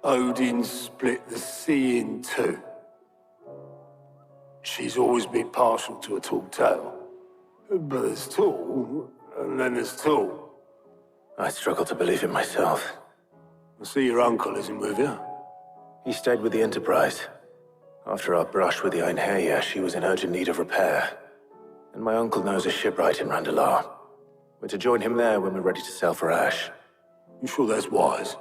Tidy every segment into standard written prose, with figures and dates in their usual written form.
Odin split the sea in two. She's always been partial to a tall tale. But there's tall, and then there's tall. I struggle to believe it myself. I see your uncle isn't with you. He stayed with the Enterprise. After our brush with the Einherja, she was in urgent need of repair. And my uncle knows a shipwright in Randalar. We're to join him there when we're ready to sail for Ash. You sure that's wise?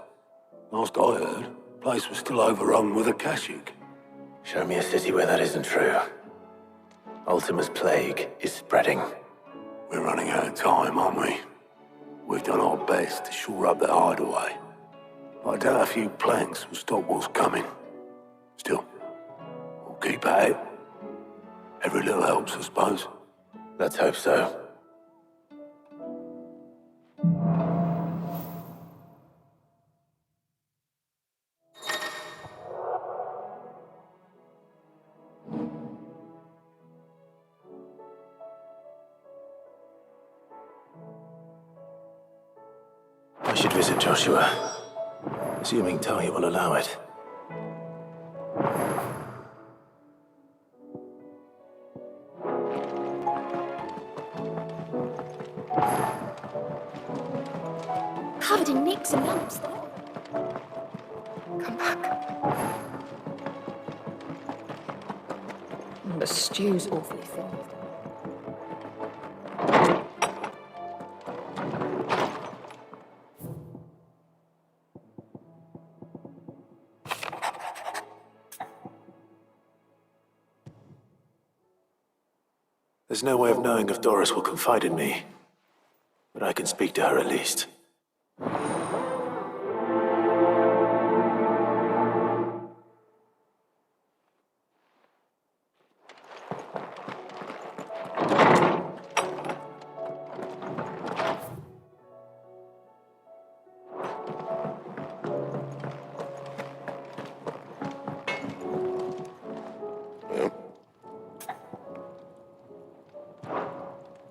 Last I heard, the place was still overrun with Akashic. Show me a city where that isn't true. Ultima's plague is spreading. We're running out of time, aren't we? We've done our best to shore up the Hideaway. I doubt a few planks will stop what's coming. Still, we'll keep at it. Every little helps, I suppose. Let's hope so. I should visit Joshua, assuming Talia will allow it. Covered in nicks and lumps, though. Come back. The stew's awfully thin. There's no way of knowing if Dorys will confide in me, but I can speak to her at least.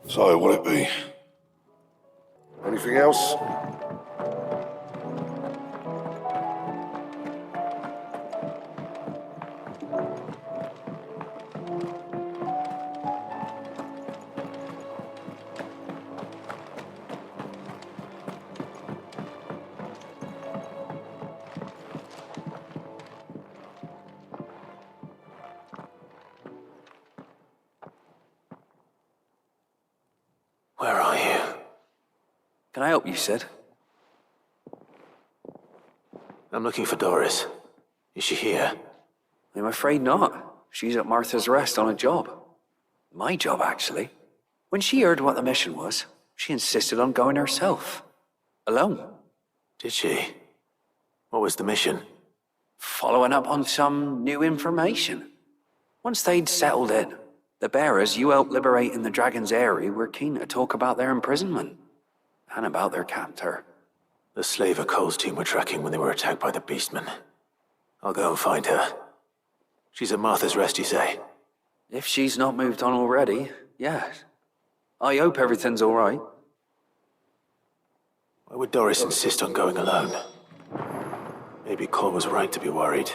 So, what'll it be? Anything else? Where are you? Can I help you, Sid? I'm looking for Dorys. Is she here? I'm afraid not. She's at Martha's Rest on a job. My job, actually. When she heard what the mission was, she insisted on going herself. Alone. Did she? What was the mission? Following up on some new information. Once they'd settled in, the bearers you helped liberate in the Dragon's Eyrie were keen to talk about their imprisonment. And about their captor. The slaver Cole's team were tracking when they were attacked by the Beastmen. I'll go and find her. She's at Martha's Rest, you say? If she's not moved on already, yes. I hope everything's all right. Why would Dorys insist on going alone? Maybe Cole was right to be worried.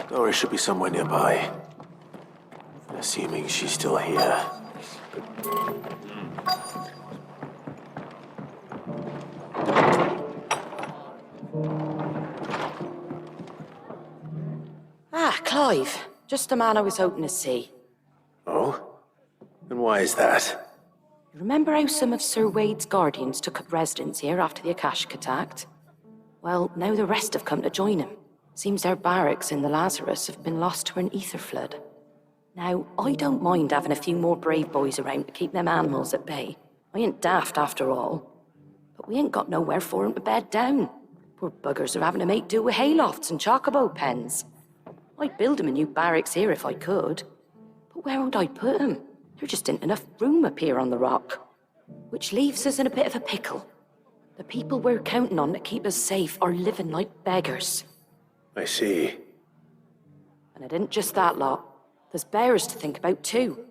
Dorys should be somewhere nearby. Assuming she's still here. Ah, Clive. Just the man I was hoping to see. Oh? And why is that? You remember how some of Sir Wade's guardians took up residence here after the Akashic attacked? Well, now the rest have come to join him. Seems their barracks in the Lazarus have been lost to an ether flood. Now, I don't mind having a few more brave boys around to keep them animals at bay. I ain't daft after all. But we ain't got nowhere for 'em to bed down. Poor buggers are having to make do with haylofts and chocobo pens. I'd build 'em a new barracks here if I could. But where would I put 'em? There just isn't enough room up here on the rock. Which leaves us in a bit of a pickle. The people we're counting on to keep us safe are living like beggars. I see. And it isn't just that lot. There's bears to think about too.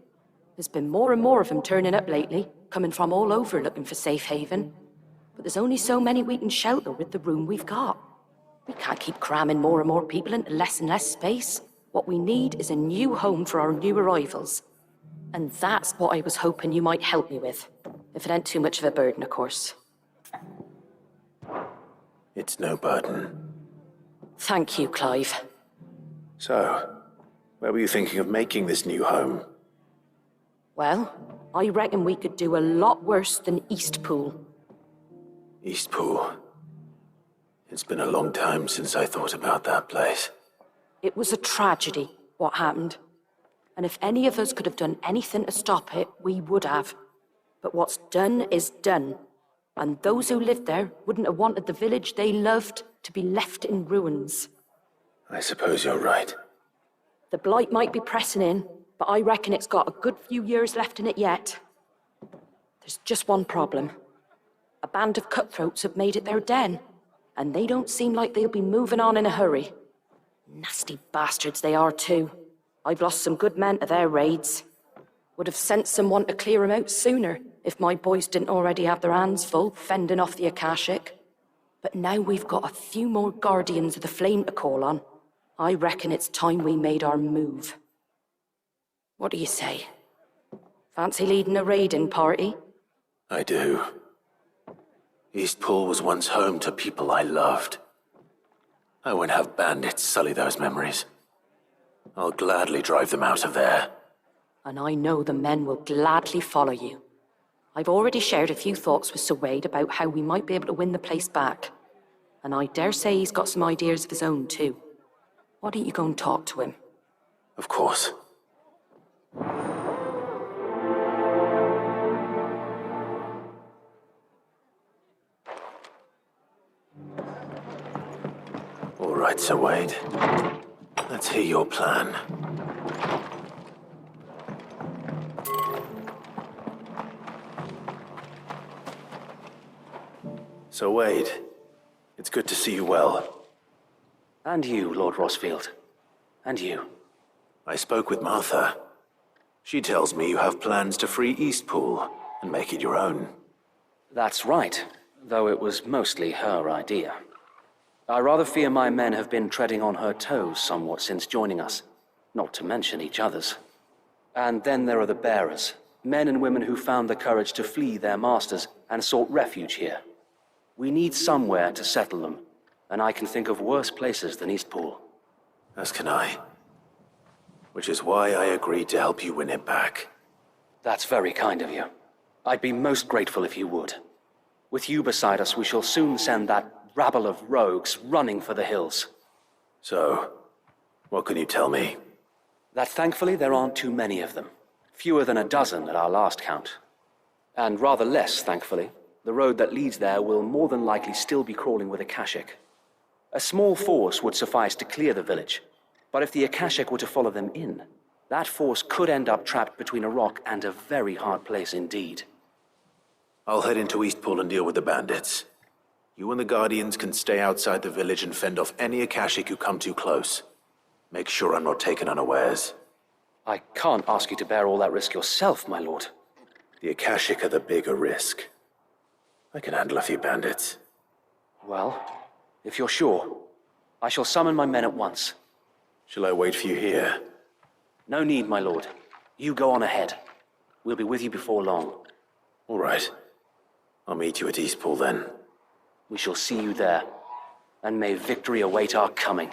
There's been more and more of them turning up lately, coming from all over looking for safe haven. But there's only so many we can shelter with the room we've got. We can't keep cramming more and more people into less and less space. What we need is a new home for our new arrivals. And that's what I was hoping you might help me with. If it ain't too much of a burden, of course. It's no burden. Thank you, Clive. So, where were you thinking of making this new home? Well, I reckon we could do a lot worse than Eastpool. Eastpool. It's been a long time since I thought about that place. It was a tragedy, what happened. And if any of us could have done anything to stop it, we would have. But what's done is done. And those who lived there wouldn't have wanted the village they loved to be left in ruins. I suppose you're right. The blight might be pressing in, but I reckon it's got a good few years left in it yet. There's just one problem. A band of cutthroats have made it their den, and they don't seem like they'll be moving on in a hurry. Nasty bastards they are too. I've lost some good men to their raids. Would have sent someone to clear 'em out sooner, if my boys didn't already have their hands full fending off the Akashic. But now we've got a few more Guardians of the Flame to call on. I reckon it's time we made our move. What do you say? Fancy leading a raiding party? I do. Eastpool was once home to people I loved. I won't have bandits sully those memories. I'll gladly drive them out of there. And I know the men will gladly follow you. I've already shared a few thoughts with Sir Wade about how we might be able to win the place back. And I dare say he's got some ideas of his own too. Why don't you go and talk to him? Of course. All right, Sir Wade. Let's hear your plan. Sir Wade, it's good to see you well. And you, Lord Rosfield. And you. I spoke with Martha. She tells me you have plans to free Eastpool and make it your own. That's right, though it was mostly her idea. I rather fear my men have been treading on her toes somewhat since joining us, not to mention each other's. And then there are the bearers, men and women who found the courage to flee their masters and sought refuge here. We need somewhere to settle them, and I can think of worse places than Eastpool. As can I. Which is why I agreed to help you win it back. That's very kind of you. I'd be most grateful if you would. With you beside us, we shall soon send that rabble of rogues running for the hills. So, what can you tell me? That thankfully there aren't too many of them. Fewer than a dozen at our last count. And rather less, thankfully. The road that leads there will more than likely still be crawling with Akashic. A small force would suffice to clear the village, but if the Akashic were to follow them in, that force could end up trapped between a rock and a very hard place indeed. I'll head into Eastpool and deal with the bandits. You and the Guardians can stay outside the village and fend off any Akashic who come too close. Make sure I'm not taken unawares. I can't ask you to bear all that risk yourself, my lord. The Akashic are the bigger risk. I can handle a few bandits. Well, if you're sure, I shall summon my men at once. Shall I wait for you here? No need, my lord. You go on ahead. We'll be with you before long. All right. I'll meet you at Eastpool then. We shall see you there, and may victory await our coming.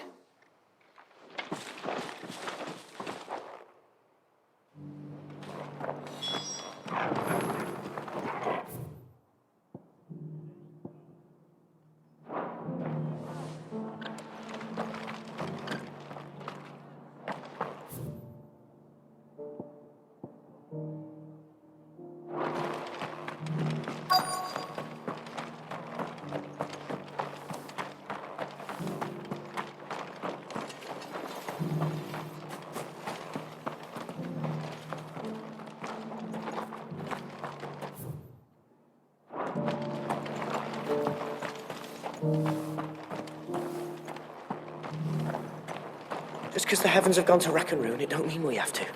because the heavens have gone to rack and ruin, it don't mean we have to.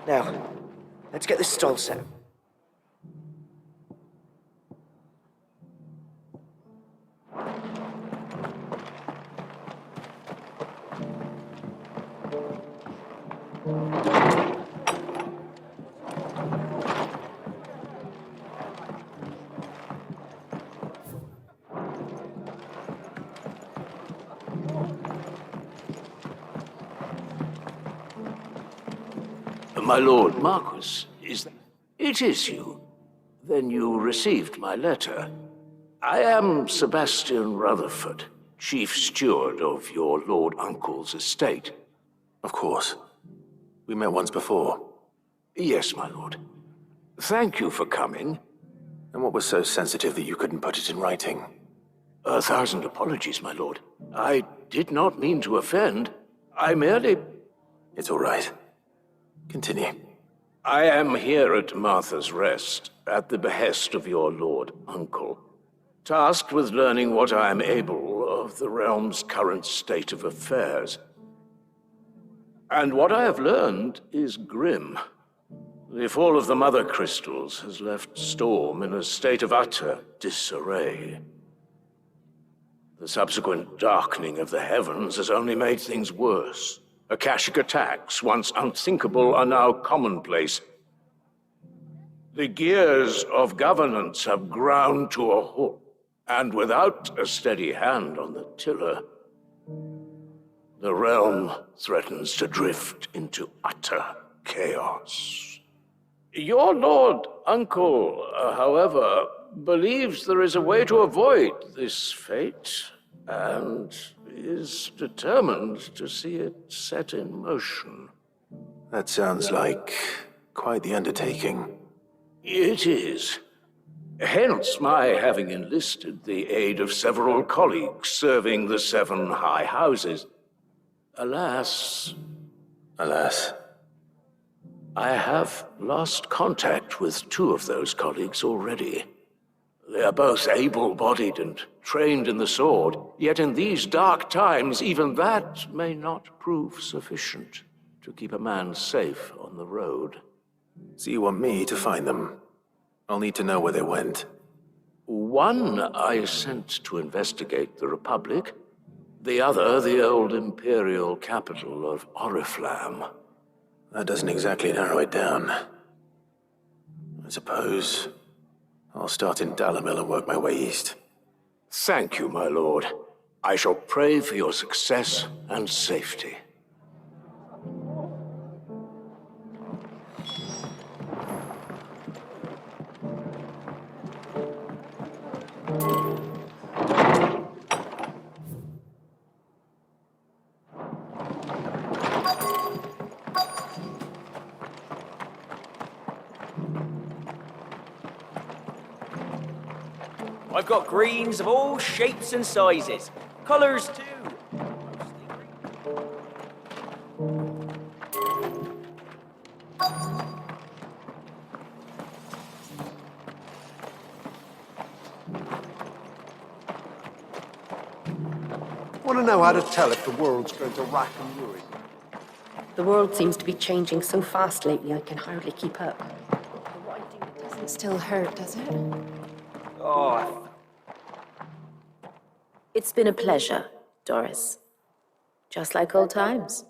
Now, let's get this stall set. My lord Marquis, it is you? Then you received my letter. I am Sebastian Rutherford, chief steward of your lord uncle's estate. Of course. We met once before. Yes, my lord. Thank you for coming. And what was so sensitive that you couldn't put it in writing? 1,000 apologies, my lord. I did not mean to offend. I merely... It's all right. Continue. I am here at Martha's Rest, at the behest of your lord uncle, tasked with learning what I am able of the realm's current state of affairs. And what I have learned is grim. The fall of the Mother Crystals has left Storm in a state of utter disarray. The subsequent darkening of the heavens has only made things worse. Akashic attacks, once unthinkable, are now commonplace. The gears of governance have ground to a halt, and without a steady hand on the tiller, the realm threatens to drift into utter chaos. Your lord uncle, however, believes there is a way to avoid this fate, and is determined to see it set in motion. That sounds like quite the undertaking. It is. Hence my having enlisted the aid of several colleagues serving the 7 high houses. Alas, I have lost contact with 2 of those colleagues already. They are both able-bodied and trained in the sword, yet in these dark times, even that may not prove sufficient to keep a man safe on the road. So you want me to find them? I'll need to know where they went. One I sent to investigate the Republic, the other the old Imperial capital of Oriflamme. That doesn't exactly narrow it down. I suppose I'll start in Dalamil and work my way east. Thank you, my lord. I shall pray for your success and safety. I've got greens of all shapes and sizes. Colors too. Want to know how to tell if the world's going to rack and ruin? The world seems to be changing so fast lately, I can hardly keep up. It doesn't still hurt, does it? Oh, It's been a pleasure, Dorys. Just like old times.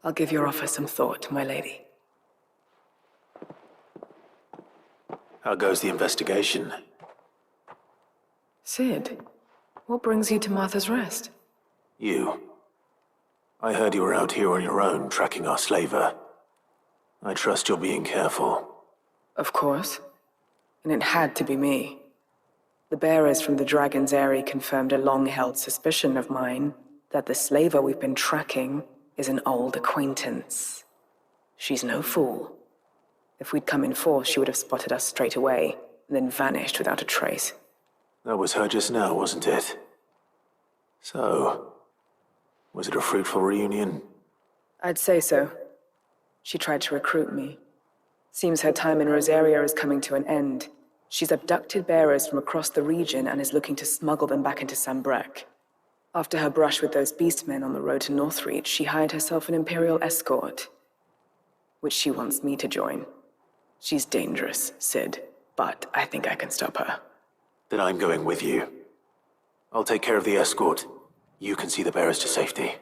I'll give your offer some thought, my lady. How goes the investigation? Sid, what brings you to Martha's Rest? You. I heard you were out here on your own, tracking our slaver. I trust you're being careful. Of course. And it had to be me. The bearers from the Dragon's Eyrie confirmed a long-held suspicion of mine that the slaver we've been tracking is an old acquaintance. She's no fool. If we'd come in force, she would have spotted us straight away, and then vanished without a trace. That was her just now, wasn't it? So, was it a fruitful reunion? I'd say so. She tried to recruit me. Seems her time in Rosaria is coming to an end. She's abducted bearers from across the region and is looking to smuggle them back into Sambrec. After her brush with those beastmen on the road to Northreach, she hired herself an Imperial escort, which she wants me to join. She's dangerous, Sid, but I think I can stop her. Then I'm going with you. I'll take care of the escort. You can see the bearers to safety.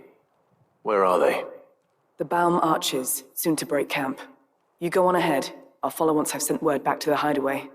Where are they? The Baum Archers, soon to break camp. You go on ahead. I'll follow once I've sent word back to the Hideaway.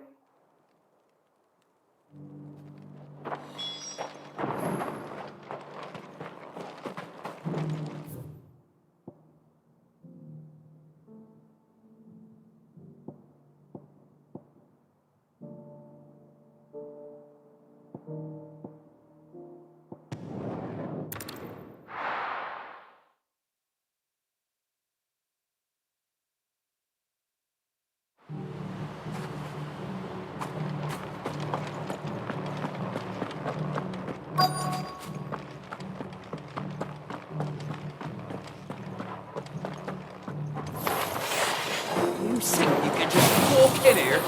You think you can just walk in here?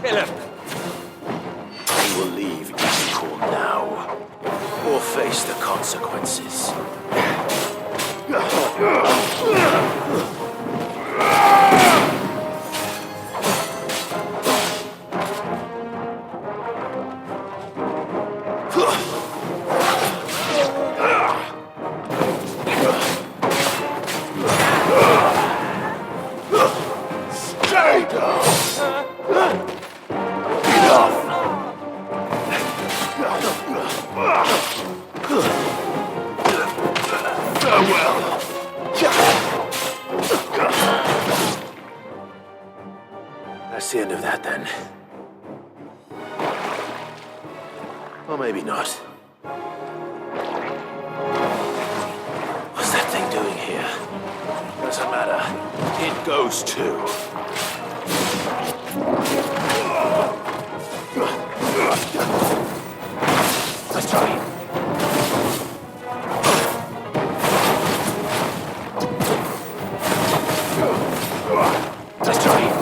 Kill him! We will leave Eastpool now, or face the consequences. That's the end of that, then. Or maybe not. What's that thing doing here? Doesn't matter. It goes too. Let's try. Let's try.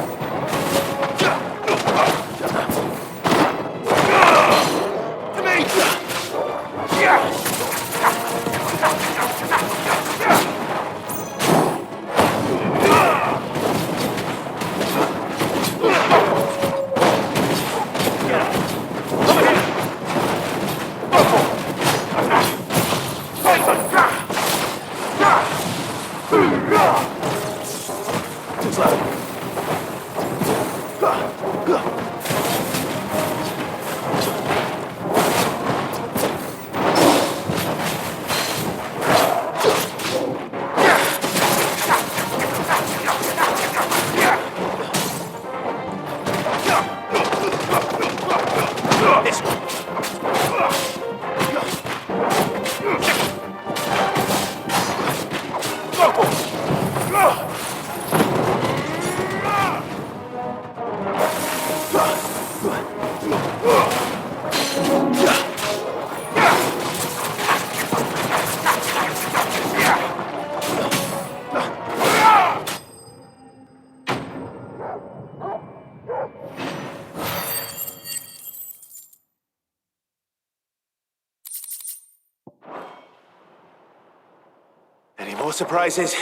Any more surprises?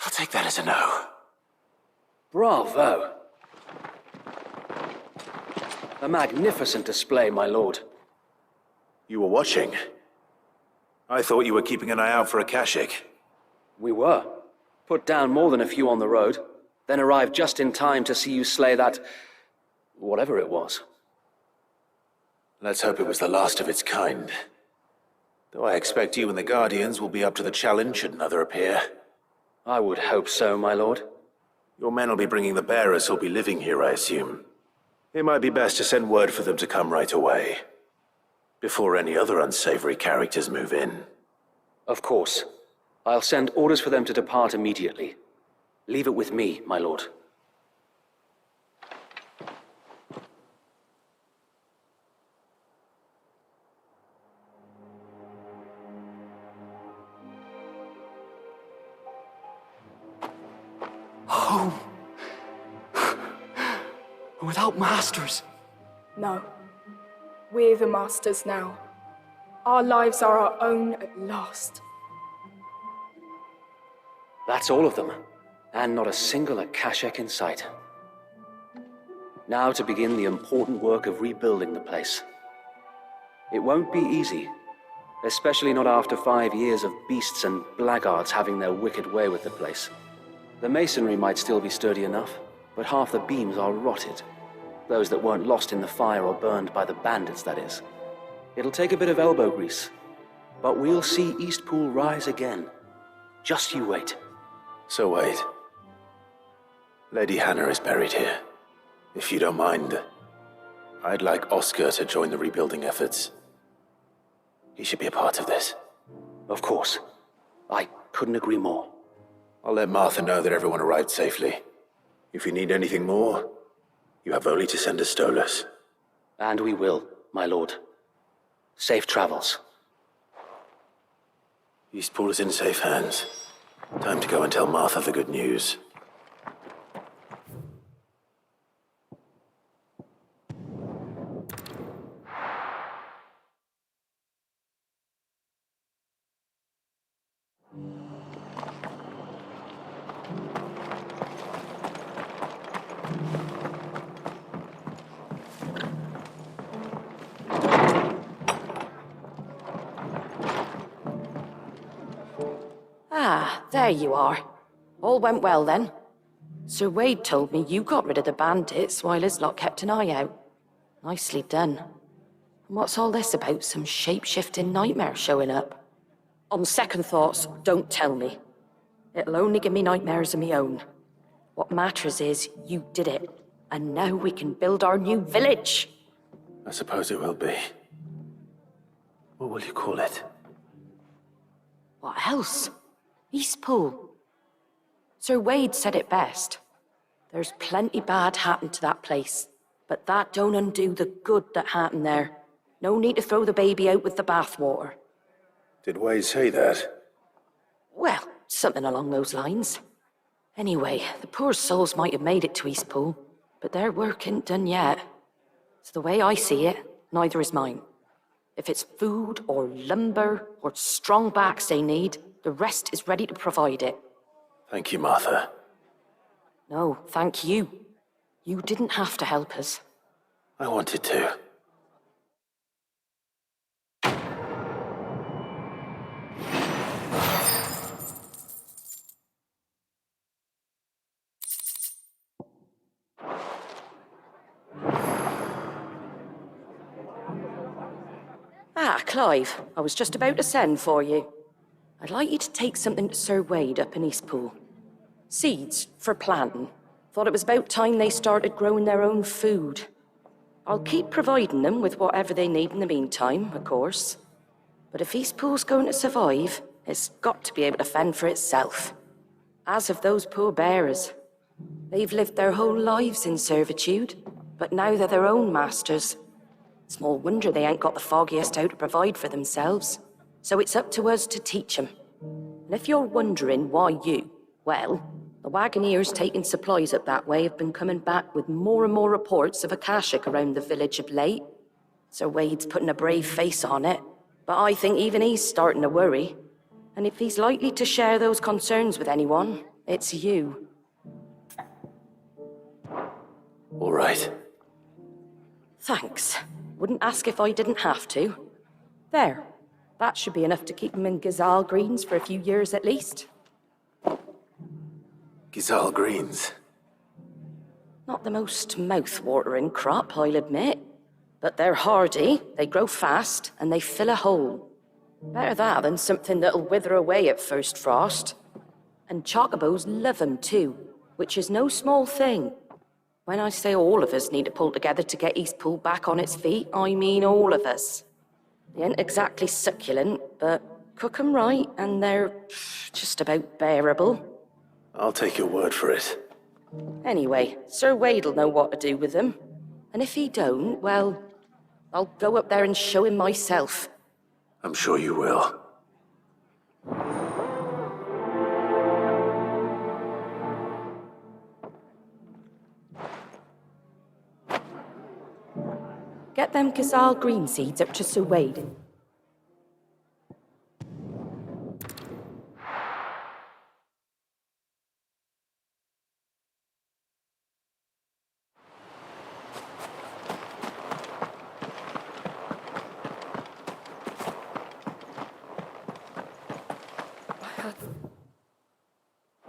I'll take that as a no. Bravo! A magnificent display, my lord. You were watching? I thought you were keeping an eye out for a Kashik. We were. Put down more than a few on the road, then arrived just in time to see you slay that... whatever it was. Let's hope it was the last of its kind. Though I expect you and the Guardians will be up to the challenge should another appear. I would hope so, my lord. Your men will be bringing the bearers who'll be living here, I assume. It might be best to send word for them to come right away, before any other unsavory characters move in. Of course. I'll send orders for them to depart immediately. Leave it with me, my lord. without masters. No. We're the masters now. Our lives are our own at last. That's all of them, and not a single Akashek in sight. Now to begin the important work of rebuilding the place. It won't be easy, especially not after 5 years of beasts and blackguards having their wicked way with the place. The masonry might still be sturdy enough, but half the beams are rotted. Those that weren't lost in the fire or burned by the bandits, that is. It'll take a bit of elbow grease, but we'll see Eastpool rise again. Just you wait. So wait. Lady Hannah is buried here. If you don't mind, I'd like Oscar to join the rebuilding efforts. He should be a part of this. Of course. I couldn't agree more. I'll let Martha know that everyone arrived safely. If you need anything more, you have only to send a Stolas. And we will, my lord. Safe travels. Eastpool is in safe hands. Time to go and tell Martha the good news. Ah, there you are. All went well then. Sir Wade told me you got rid of the bandits while his lot kept an eye out. Nicely done. And what's all this about some shape-shifting nightmare showing up? On second thoughts, don't tell me. It'll only give me nightmares of my own. What matters is you did it, and now we can build our new village. I suppose it will be. What will you call it? What else? Eastpool. Sir Wade said it best. There's plenty bad happened to that place, but that don't undo the good that happened there. No need to throw the baby out with the bathwater. Did Wade say that? Well, something along those lines. Anyway, the poor souls might have made it to Eastpool, but their work ain't done yet. So the way I see it, neither is mine. If it's food or lumber or strong backs they need, the rest is ready to provide it. Thank you, Martha. No, thank you. You didn't have to help us. I wanted to. Ah, Clive, I was just about to send for you. I'd like you to take something to Sir Wade up in Eastpool. Seeds for planting. Thought it was about time they started growing their own food. I'll keep providing them with whatever they need in the meantime, of course. But if Eastpool's going to survive, it's got to be able to fend for itself. As have those poor bearers. They've lived their whole lives in servitude, but now they're their own masters. Small wonder they ain't got the foggiest how to provide for themselves. So it's up to us to teach them. And if you're wondering why you, well, the wagoneers taking supplies up that way have been coming back with more and more reports of Akashik around the village of late. Sir Wade's putting a brave face on it, but I think even he's starting to worry. And if he's likely to share those concerns with anyone, it's you. All right. Thanks. Wouldn't ask if I didn't have to. There. That should be enough to keep him in Gazal Greens for a few years at least. Gazal Greens. Not the most mouth-watering crop, I'll admit. But they're hardy, they grow fast, and they fill a hole. Better that than something that'll wither away at first frost. And chocobos love 'em too, which is no small thing. When I say all of us need to pull together to get Eastpool back on its feet, I mean all of us. They ain't exactly succulent, but cook 'em right, and they're just about bearable. I'll take your word for it. Anyway, Sir Wade'll know what to do with them. And if he don't, well, I'll go up there and show him myself. I'm sure you will. Get them Gazal green seeds up to Sir Wade.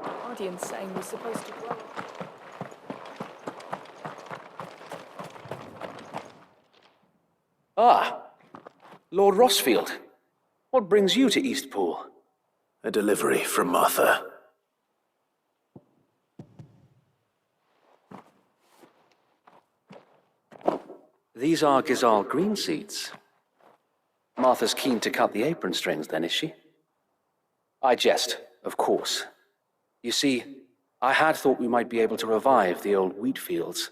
Guardians saying we're supposed to grow. Ah, Lord Rossfield. What brings you to Eastpool? A delivery from Martha. These are Gazal green seeds. Martha's keen to cut the apron strings, then, is she? I jest, of course. You see, I had thought we might be able to revive the old wheat fields,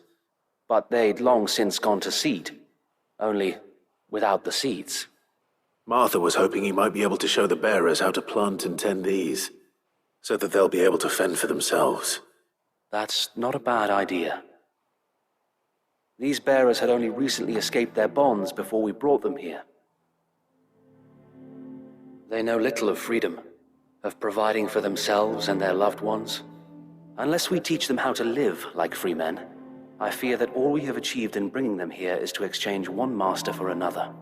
but they'd long since gone to seed, only without the seeds. Martha was hoping he might be able to show the bearers how to plant and tend these, so that they'll be able to fend for themselves. That's not a bad idea. These bearers had only recently escaped their bonds before we brought them here. They know little of freedom, of providing for themselves and their loved ones. Unless we teach them how to live like free men, I fear that all we have achieved in bringing them here is to exchange one master for another.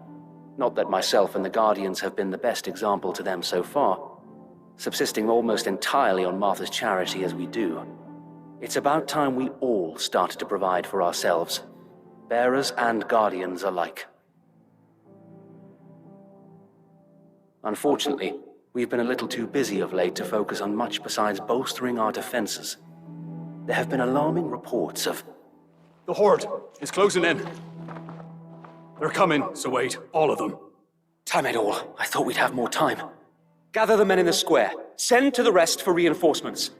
Not that myself and the Guardians have been the best example to them so far, subsisting almost entirely on Martha's charity as we do. It's about time we all started to provide for ourselves, bearers and Guardians alike. Unfortunately, we've been a little too busy of late to focus on much besides bolstering our defenses. There have been alarming reports of... The Horde is closing in. They're coming, Sir Wade, all of them. Damn it all, I thought we'd have more time. Gather the men in the square. Send to the rest for reinforcements.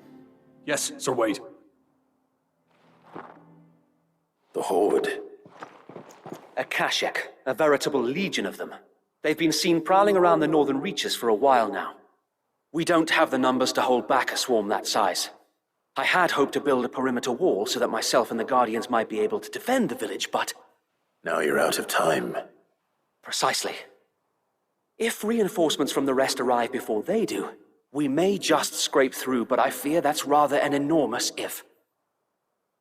Yes, Sir Wade. The Horde. A Kashek, a veritable legion of them. They've been seen prowling around the northern reaches for a while now. We don't have the numbers to hold back a swarm that size. I had hoped to build a perimeter wall so that myself and the Guardians might be able to defend the village, but... Now you're out of time. Precisely. If reinforcements from the rest arrive before they do, we may just scrape through, but I fear that's rather an enormous if.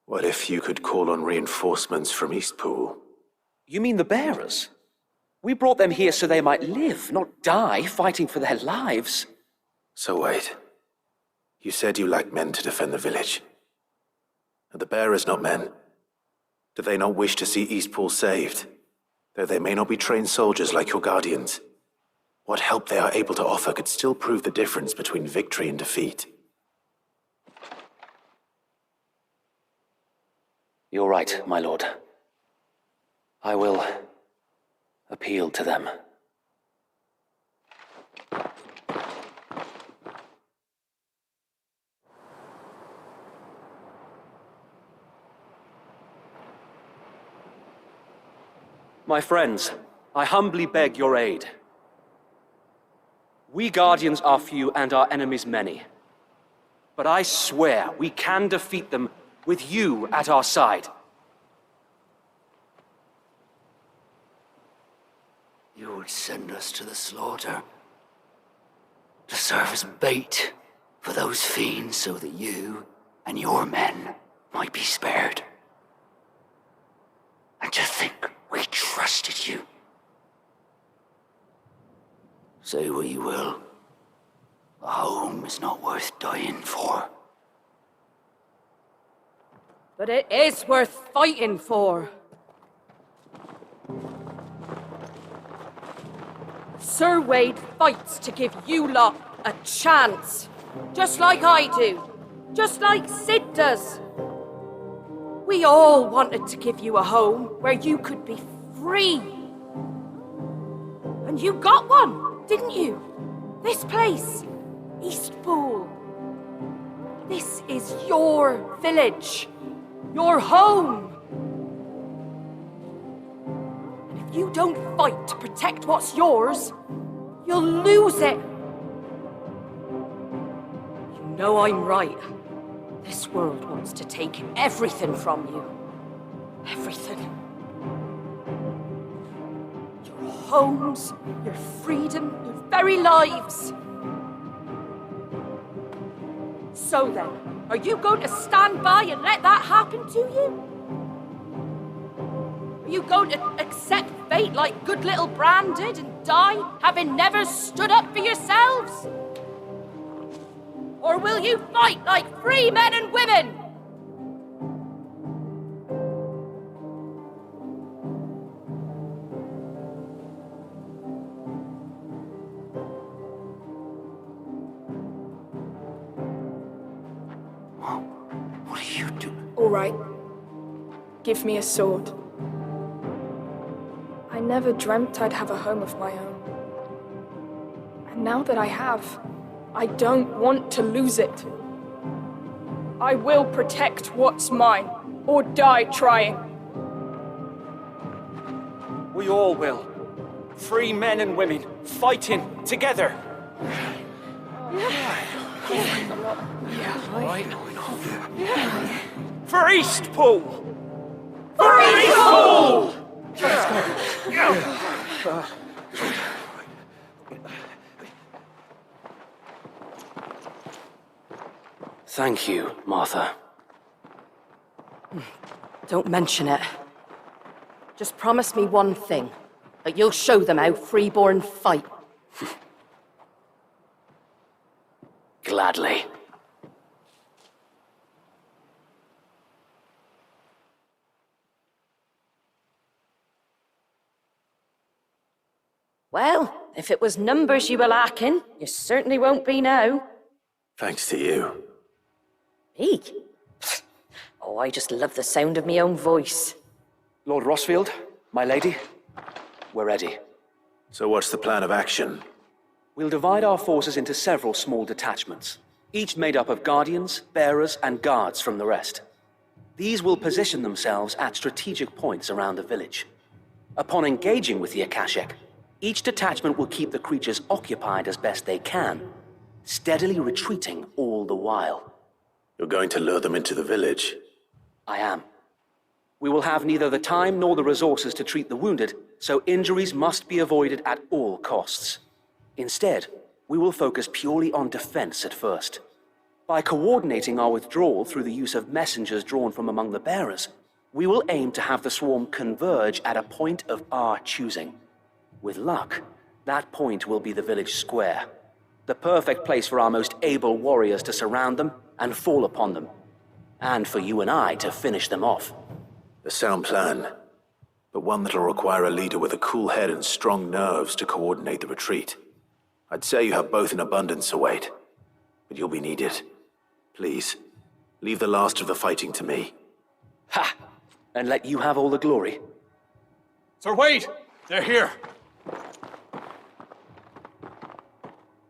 What if you could call on reinforcements from Eastpool? You mean the bearers? We brought them here so they might live, not die, fighting for their lives. So wait. You said you lacked men to defend the village. Are the bearers not men? Do they not wish to see Eastpool saved? Though they may not be trained soldiers like your Guardians. What help they are able to offer could still prove the difference between victory and defeat. You're right, my lord. I will appeal to them. My friends, I humbly beg your aid. We Guardians are few and our enemies many. But I swear we can defeat them with you at our side. You would send us to the slaughter, to serve as bait for those fiends so that you and your men might be spared. And to think we trusted you. Say what you will, a home is not worth dying for. But it is worth fighting for. Sir Wade fights to give you lot a chance. Just like I do. Just like Sid does. We all wanted to give you a home where you could be free. And you got one, didn't you? This place, Eastpool. This is your village. Your home. And if you don't fight to protect what's yours, you'll lose it. You know I'm right. This world wants to take everything from you. Everything. homes, your freedom, your very lives. So then, are you going to stand by and let that happen to you? Are you going to accept fate like good little Bran did and die, having never stood up for yourselves? Or will you fight like free men and women? What are you doing? All right. Give me a sword. I never dreamt I'd have a home of my own. And now that I have, I don't want to lose it. I will protect what's mine, or die trying. We all will. Free men and women, fighting together. For Eastpool! For Eastpool! Thank you, Martha. Don't mention it. Just promise me one thing. That you'll show them how freeborn fight. Gladly. Well, if it was numbers you were lacking, you certainly won't be now. Thanks to you. Me? Oh, I just love the sound of my own voice. Lord Rossfield, my lady, we're ready. So what's the plan of action? We'll divide our forces into several small detachments, each made up of guardians, bearers, and guards from the rest. These will position themselves at strategic points around the village. Upon engaging with the Akashic, each detachment will keep the creatures occupied as best they can, steadily retreating all the while. You're going to lure them into the village? I am. We will have neither the time nor the resources to treat the wounded, so injuries must be avoided at all costs. Instead, we will focus purely on defense at first. By coordinating our withdrawal through the use of messengers drawn from among the bearers, we will aim to have the swarm converge at a point of our choosing. With luck, that point will be the village square, the perfect place for our most able warriors to surround them and fall upon them, and for you and I to finish them off. A sound plan, but one that'll require a leader with a cool head and strong nerves to coordinate the retreat. I'd say you have both in abundance, Await, but you'll be needed. Please, leave the last of the fighting to me. Ha! And let you have all the glory. Sir Wade! They're here!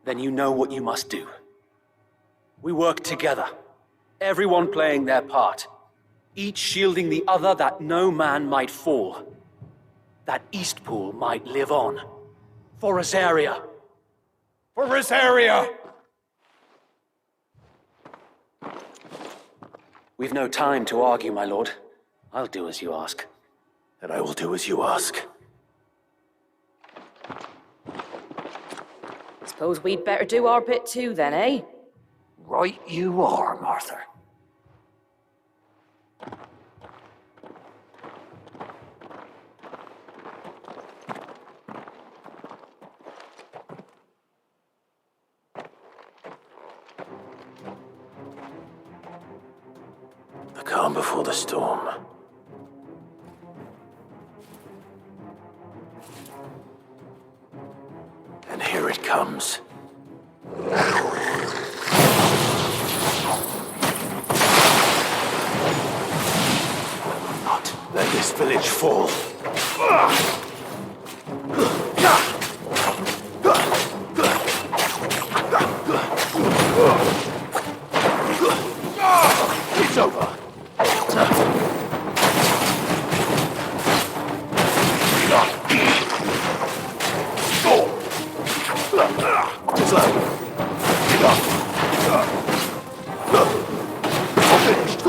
Then you know what you must do. We work together, everyone playing their part, each shielding the other that no man might fall, that Eastpool might live on. For Rosaria! For Rosaria! We've no time to argue, my lord. I'll do as you ask. And I will do as you ask. Suppose we'd better do our bit too then, eh? Right you are, Martha. The calm before the storm. And here it comes. Not let this village fall. It's over. Finished.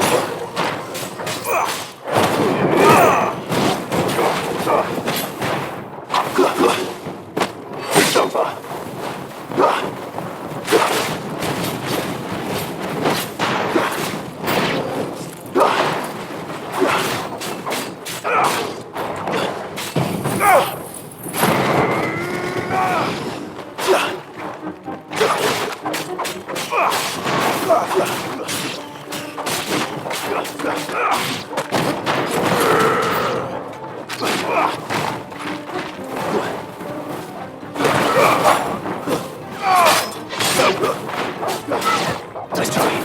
Let's try.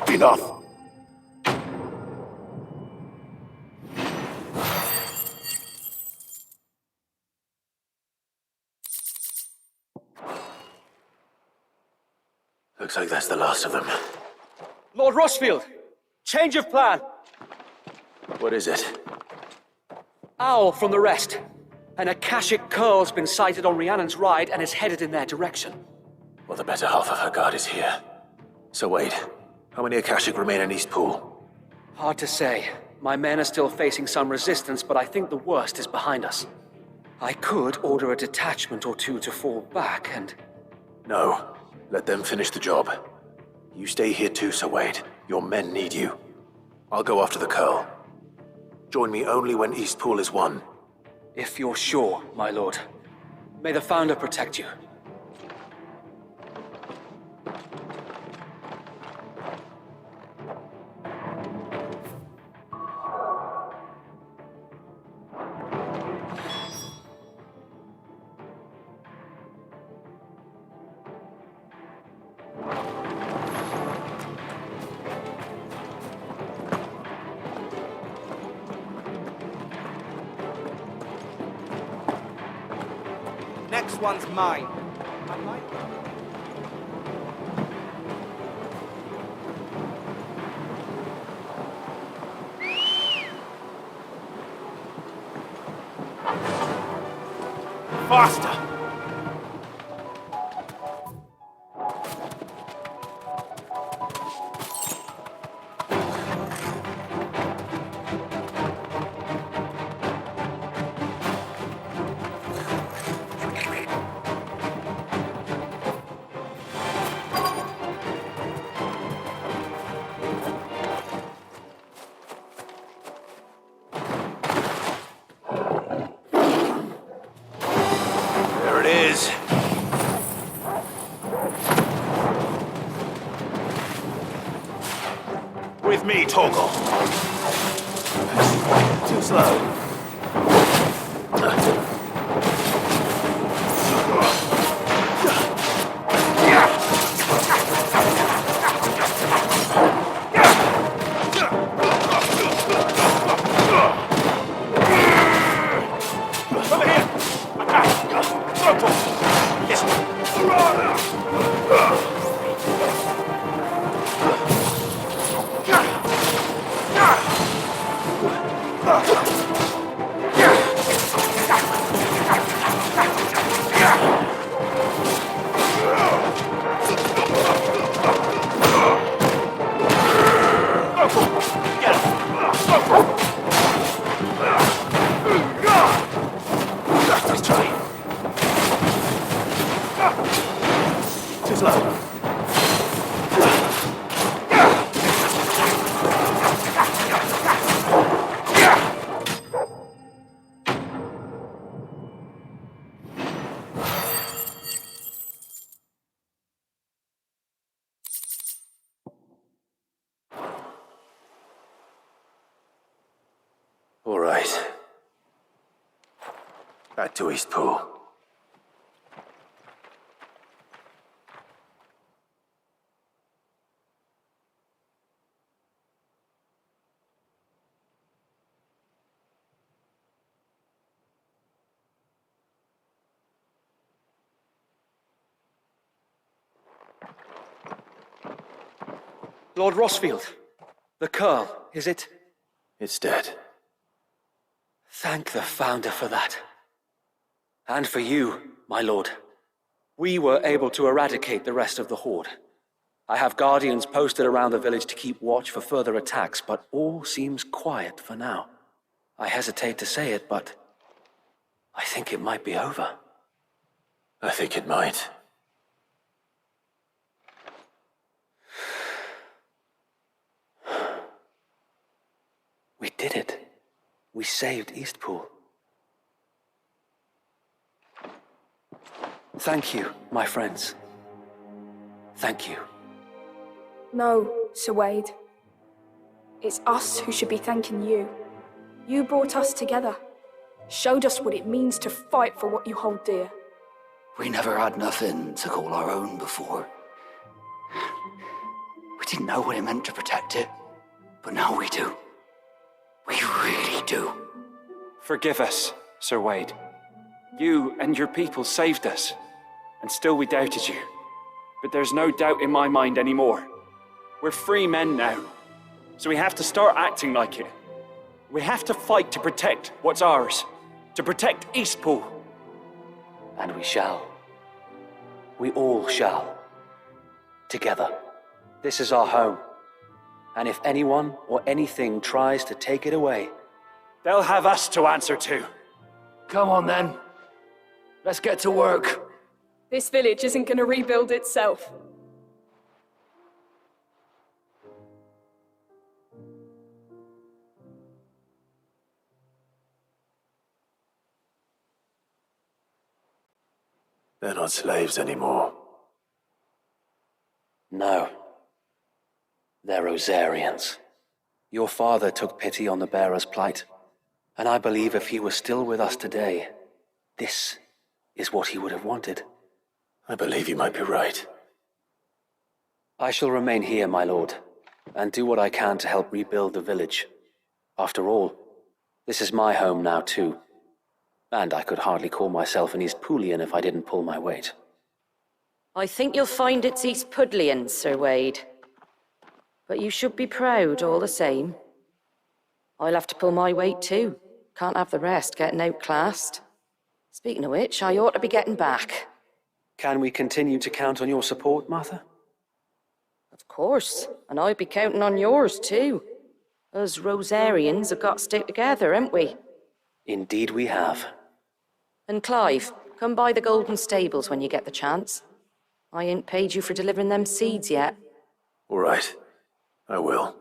Enough. Looks like that's the last of them. Lord Rossfield! Change of plan! What is it? Owl from the rest. An Akashic Curl's been sighted on Rhiannon's ride and is headed in their direction. Well, the better half of her guard is here. So wait, how many Akashic remain in East Pool? Hard to say. My men are still facing some resistance, but I think the worst is behind us. I could order a detachment or two to fall back and... No. Let them finish the job. You stay here too, Sir Wade. Your men need you. I'll go after the Curl. Join me only when East Pool is won. If you're sure, my lord. May the Founder protect you. Next one's mine. Faster! There it is. With me, Torgal. Too slow. All right. Back to East Pool. Lord Rossfield, the Curl, is it? It's dead. Thank the Founder for that. And for you, my lord. We were able to eradicate the rest of the Horde. I have guardians posted around the village to keep watch for further attacks, but all seems quiet for now. I hesitate to say it, but I think it might be over. I think it might. We did it. We saved Eastpool. Thank you, my friends. Thank you. No, Sir Wade. It's us who should be thanking you. You brought us together. Showed us what it means to fight for what you hold dear. We never had nothing to call our own before. We didn't know what it meant to protect it, but now we do. We really do. Forgive us, Sir Wade. You and your people saved us, and still we doubted you. But there's no doubt in my mind anymore. We're free men now, so we have to start acting like it. We have to fight to protect what's ours, to protect Eastpool. And we shall. We all shall. Together. This is our home. And if anyone or anything tries to take it away, they'll have us to answer to. Come on then. Let's get to work. This village isn't going to rebuild itself. They're not slaves anymore. no. They're Rosarians. Your father took pity on the bearer's plight, and I believe if he were still with us today, this is what he would have wanted. I believe you might be right. I shall remain here, my lord, and do what I can to help rebuild the village. After all, this is my home now too, and I could hardly call myself an Eastpoolian if I didn't pull my weight. I think you'll find it's Eastpudlian, Sir Wade. But you should be proud all the same. I'll have to pull my weight too. Can't have the rest getting outclassed. Speaking of which, I ought to be getting back. Can we continue to count on your support, Martha? Of course, and I'll be counting on yours too. Us Rosarians have got to stick together, haven't we? Indeed we have. And Clive, come by the Golden Stables when you get the chance. I ain't paid you for delivering them seeds yet. All right. I will.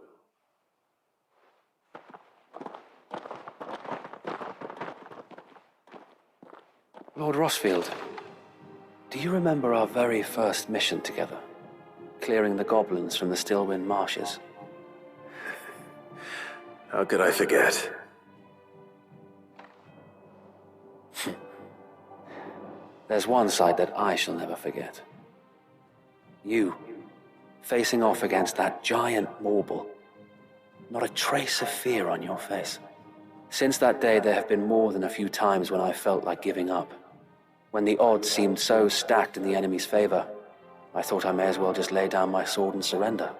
Lord Rossfield, do you remember our very first mission together? Clearing the goblins from the Stillwind marshes? How could I forget? There's one side that I shall never forget. You, facing off against that giant Morble. Not a trace of fear on your face. Since that day, there have been more than a few times when I felt like giving up. When the odds seemed so stacked in the enemy's favor, I thought I may as well just lay down my sword and surrender.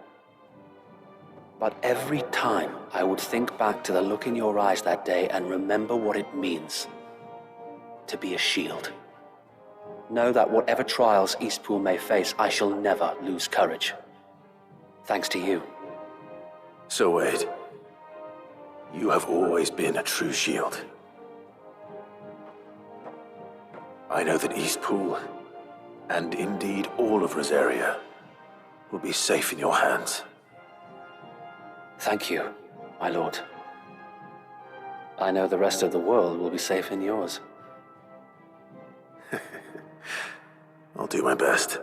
But every time, I would think back to the look in your eyes that day and remember what it means to be a shield. Know that whatever trials Eastpool may face, I shall never lose courage. Thanks to you. So Wade, you have always been a true shield. I know that Eastpool, and indeed all of Rosaria, will be safe in your hands. Thank you, my lord. I know the rest of the world will be safe in yours. I'll do my best.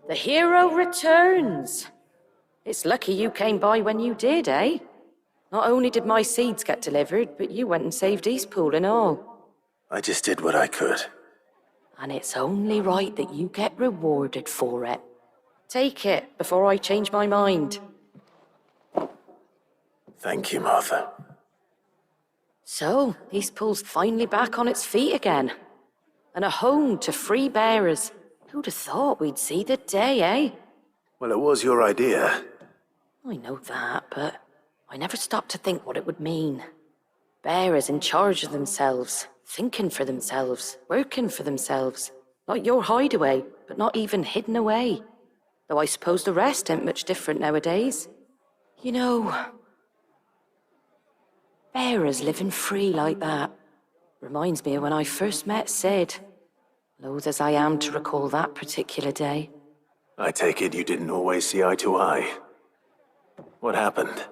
The hero returns. It's lucky you came by when you did, eh? Not only did my seeds get delivered, but you went and saved Eastpool and all. I just did what I could. And it's only right that you get rewarded for it. Take it before I change my mind. Thank you, Martha. So, Eastpool's finally back on its feet again. And a home to free bearers. Who'd have thought we'd see the day, eh? Well, it was your idea. I know that, but I never stopped to think what it would mean. Bearers in charge of themselves, thinking for themselves, working for themselves. Like your Hideaway, but not even hidden away. Though I suppose the rest ain't much different nowadays. You know, bearers living free like that reminds me of when I first met Sid. Loath as I am to recall that particular day. I take it you didn't always see eye to eye. What happened?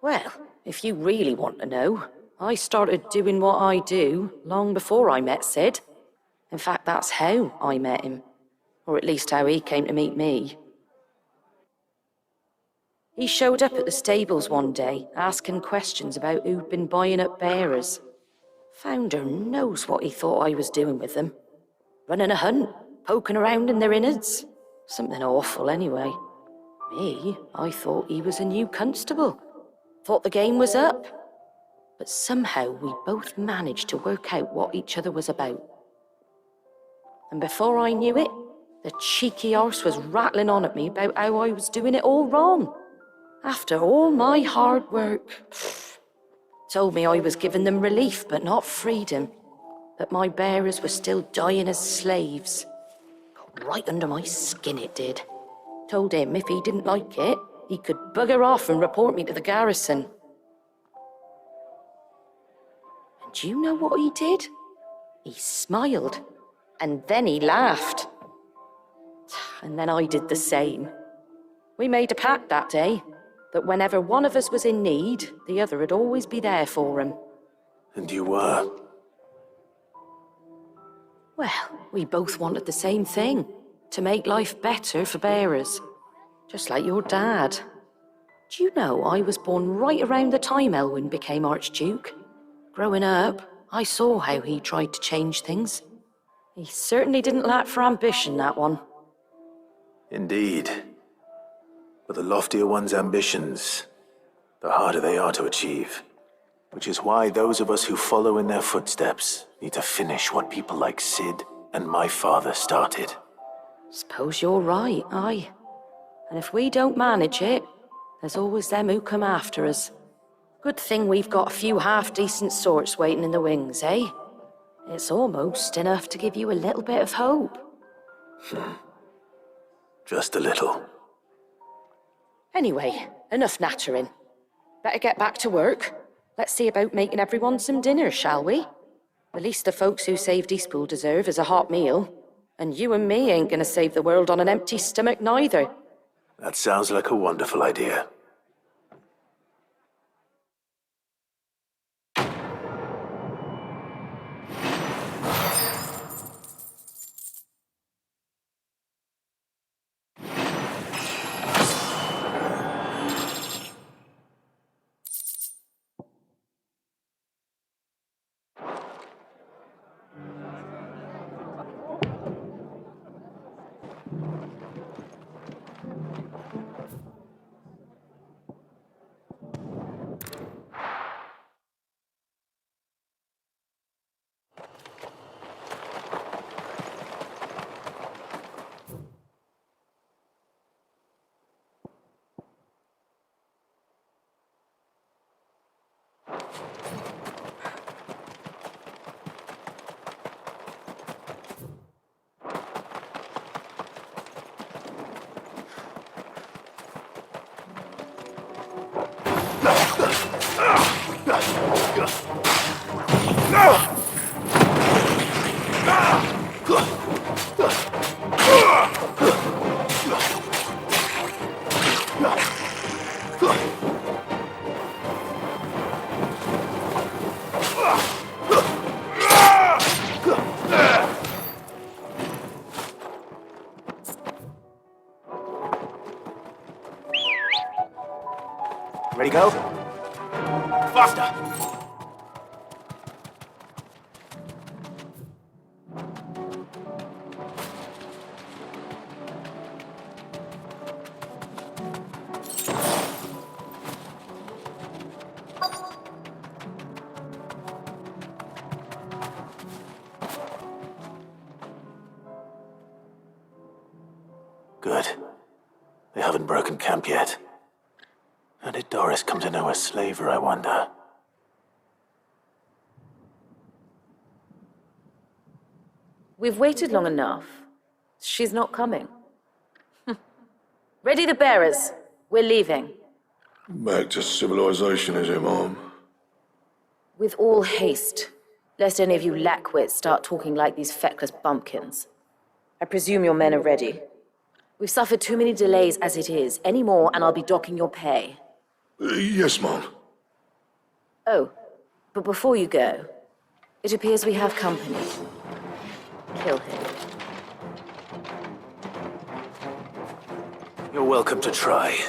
Well, if you really want to know, I started doing what I do long before I met Sid. In fact, that's how I met him. Or at least how he came to meet me. He showed up at the stables one day, asking questions about who'd been buying up bearers. Founder knows what he thought I was doing with them. Running a hunt, poking around in their innards. Something awful, anyway. Me, I thought he was a new constable. Thought the game was up. But somehow we both managed to work out what each other was about. And before I knew it, the cheeky arse was rattling on at me about how I was doing it all wrong. After all my hard work. Told me I was giving them relief, but not freedom. That my bearers were still dying as slaves. Got right under my skin, it did. Told him if he didn't like it, he could bugger off and report me to the garrison. And do you know what he did? He smiled. And then he laughed. And then I did the same. We made a pact that day, that whenever one of us was in need, the other would always be there for him. And you were? Well, we both wanted the same thing, to make life better for bearers. Just like your dad. Do you know I was born right around the time Elwyn became Archduke? Growing up, I saw how he tried to change things. He certainly didn't lack for ambition, that one. Indeed. But the loftier one's ambitions, the harder they are to achieve. Which is why those of us who follow in their footsteps need to finish what people like Sid and my father started. Suppose you're right, aye. And if we don't manage it, there's always them who come after us. Good thing we've got a few half-decent sorts waiting in the wings, eh? It's almost enough to give you a little bit of hope. Just a little. Anyway, enough nattering. Better get back to work. Let's see about making everyone some dinner, shall we? The least the folks who saved Eastpool deserve is a hot meal. And you and me ain't gonna save the world on an empty stomach neither. That sounds like a wonderful idea. Ready, go? Faster! Good. They haven't broken camp yet. How did Dorys come to know a slaver, I wonder? We've waited long enough. She's not coming. Ready the bearers. We're leaving. Back to civilization, is it, Mom? With all haste, lest any of you lackwits start talking like these feckless bumpkins. I presume your men are ready. We've suffered too many delays as it is. Any more, and I'll be docking your pay. Yes, Mom. Oh, but before you go, it appears we have company. Kill him. You're welcome to try.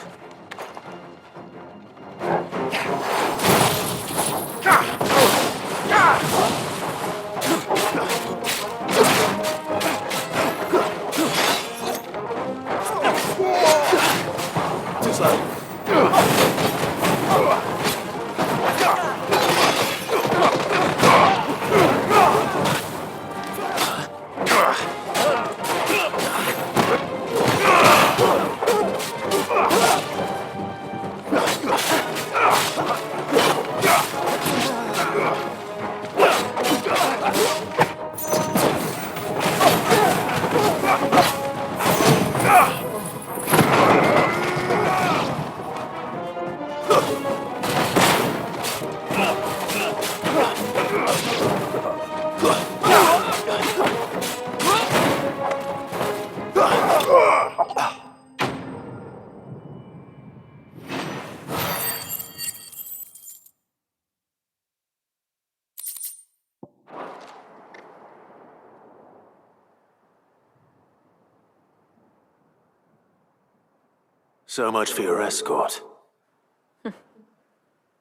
So much for your escort.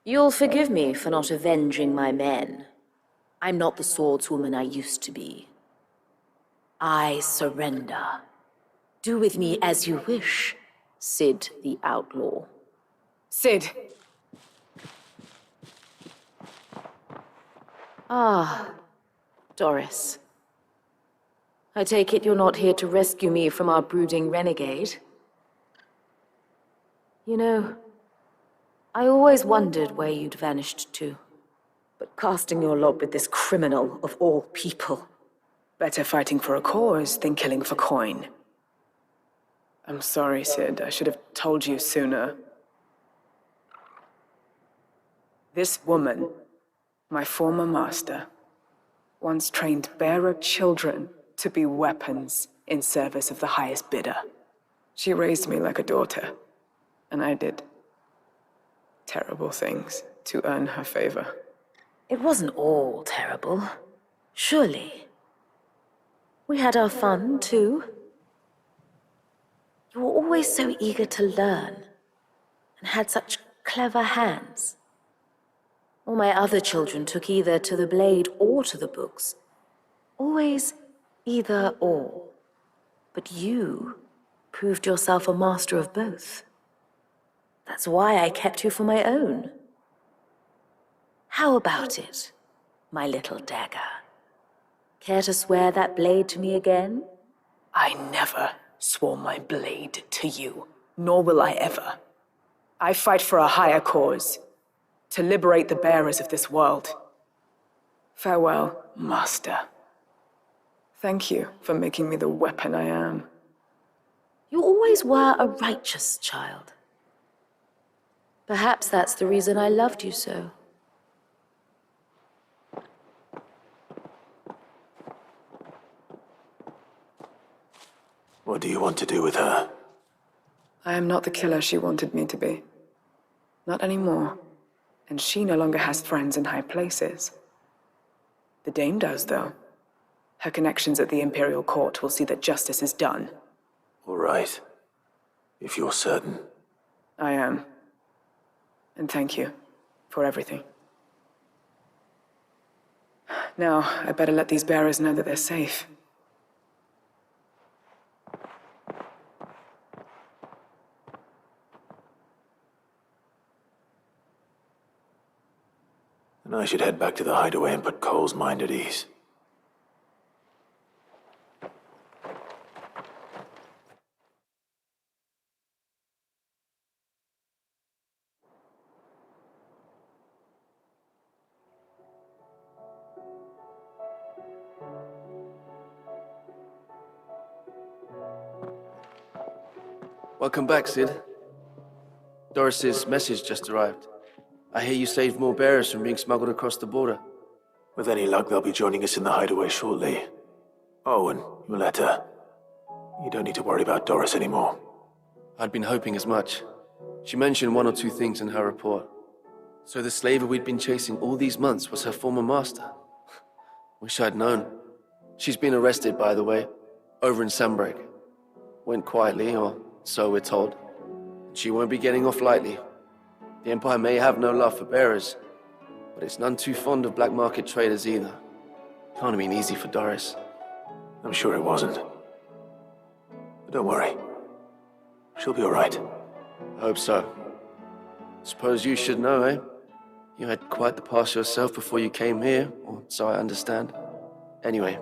You'll forgive me for not avenging my men. I'm not the swordswoman I used to be. I surrender. Do with me as you wish, Sid the Outlaw. Sid! Ah, Dorys. I take it you're not here to rescue me from our brooding renegade? You know, I always wondered where you'd vanished to. But casting your lot with this criminal of all people... Better fighting for a cause than killing for coin. I'm sorry, Sid. I should have told you sooner. This woman, my former master, once trained bearer children to be weapons in service of the highest bidder. She raised me like a daughter, and I did terrible things to earn her favor. It wasn't all terrible, surely. We had our fun, too. You were always so eager to learn, and had such clever hands. All my other children took either to the blade or to the books. Always either or. But you proved yourself a master of both. That's why I kept you for my own. How about it, my little dagger? Care to swear that blade to me again? I never swore my blade to you, nor will I ever. I fight for a higher cause, to liberate the bearers of this world. Farewell, Master. Thank you for making me the weapon I am. You always were a righteous child. Perhaps that's the reason I loved you so. What do you want to do with her? I am not the killer she wanted me to be. Not anymore. And she no longer has friends in high places. The Dame does, though. Her connections at the Imperial Court will see that justice is done. All right. If you're certain. I am. And thank you for everything. Now, I better let these bearers know that they're safe. And I should head back to the Hideaway and put Cole's mind at ease. Welcome back, Sid. Dorys's message just arrived. I hear you saved more bearers from being smuggled across the border. With any luck, they'll be joining us in the hideaway shortly. Oh, and your letter. You don't need to worry about Dorys anymore. I'd been hoping as much. She mentioned one or two things in her report. So the slaver we'd been chasing all these months was her former master. Wish I'd known. She's been arrested, by the way, over in Sunbreak. Went quietly, or so we're told. She won't be getting off lightly. The Empire may have no love for bearers, but it's none too fond of black market traders either. Can't have been easy for Dorys. I'm sure it wasn't. But don't worry. She'll be all right. I hope so. Suppose you should know, eh? You had quite the past yourself before you came here, or so I understand. Anyway,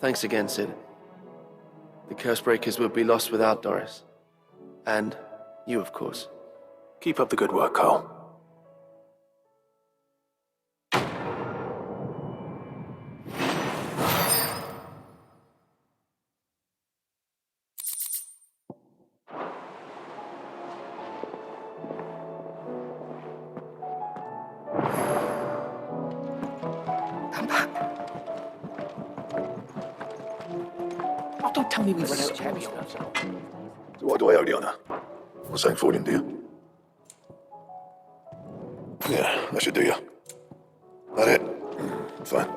thanks again, Sid. The Cursebreakers would be lost without Dorys. And you, of course. Keep up the good work, Cole. Oh, don't tell me we ran out of heavy. So what do I owe you on her? What's that for him, do you? Yeah, that should do you. That it? Fine.